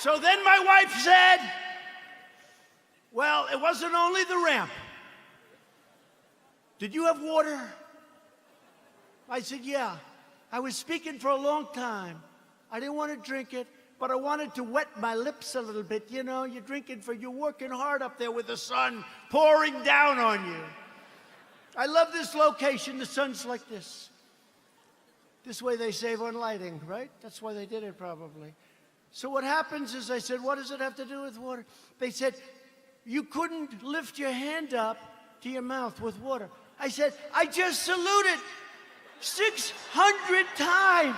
So then my wife said, well, it wasn't only the ramp. Did you have water? I said, yeah. I was speaking for a long time. I didn't want to drink it, but I wanted to wet my lips a little bit. You know, you're working hard up there with the sun pouring down on you. I love this location. The sun's like this. This way they save on lighting, right? That's why they did it probably. So what happens is I said, what does it have to do with water? They said, you couldn't lift your hand up to your mouth with water. I said, I just saluted 600 times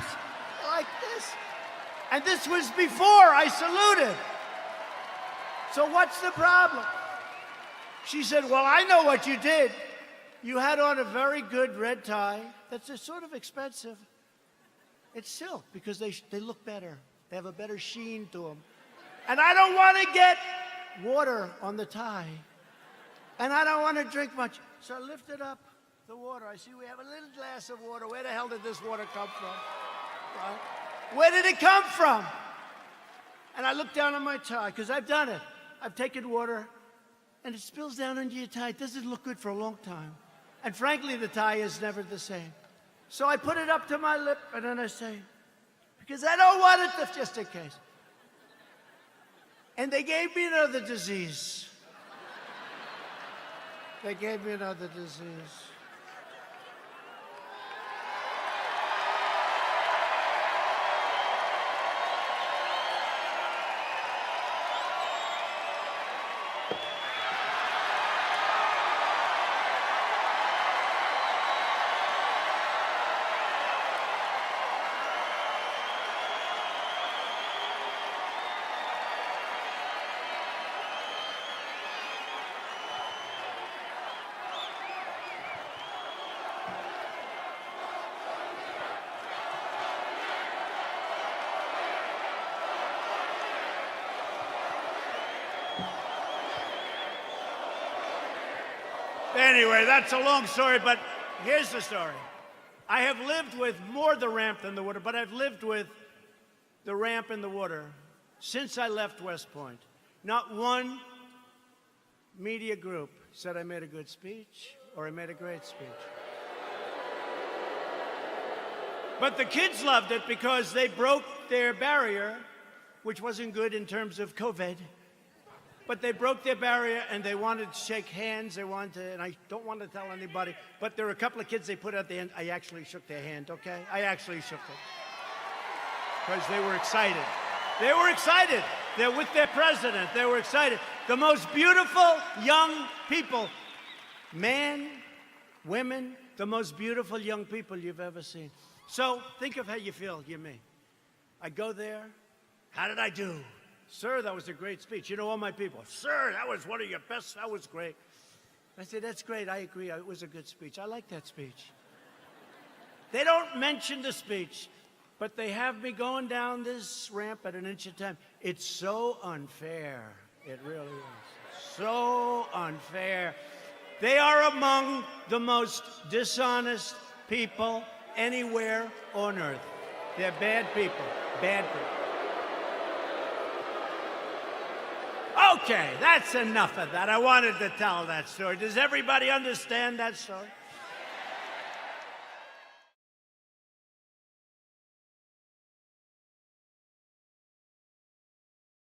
like this. And this was before I saluted. So what's the problem? She said, well, I know what you did. You had on a very good red tie that's sort of expensive. It's silk because they look better. They have a better sheen to them. And I don't want to get water on the tie. And I don't want to drink much. So I lifted up the water. I see we have a little glass of water. Where the hell did this water come from? Right? Where did it come from? And I look down on my tie, because I've done it. I've taken water, and it spills down into your tie. It doesn't look good for a long time. And frankly, the tie is never the same. So I put it up to my lip, and then I say, because I don't want it to, just in case. And they gave me another disease. They gave me another disease. Anyway, that's a long story, but here's the story. I have lived with more the ramp than the water, but I've lived with the ramp and the water since I left West Point. Not one media group said I made a good speech or I made a great speech. But the kids loved it because they broke their barrier, which wasn't good in terms of COVID. But they broke their barrier, and they wanted to shake hands. They wanted to, and I don't want to tell anybody, but there were a couple of kids they put at the end. I actually shook their hand, okay? I actually shook it. Because they were excited. They were excited. They're with their president. They were excited. The most beautiful young people, men, women, the most beautiful young people you've ever seen. So think of how you feel, you me. I go there. How did I do? Sir, that was a great speech. You know, all my people, sir, that was one of your best, that was great. I said, that's great, I agree, it was a good speech. I like that speech. They don't mention the speech, but they have me going down this ramp at an inch at a time. It's so unfair. It really is. So unfair. They are among the most dishonest people anywhere on earth. They're bad people, bad people. Okay, that's enough of that. I wanted to tell that story. Does everybody understand that story?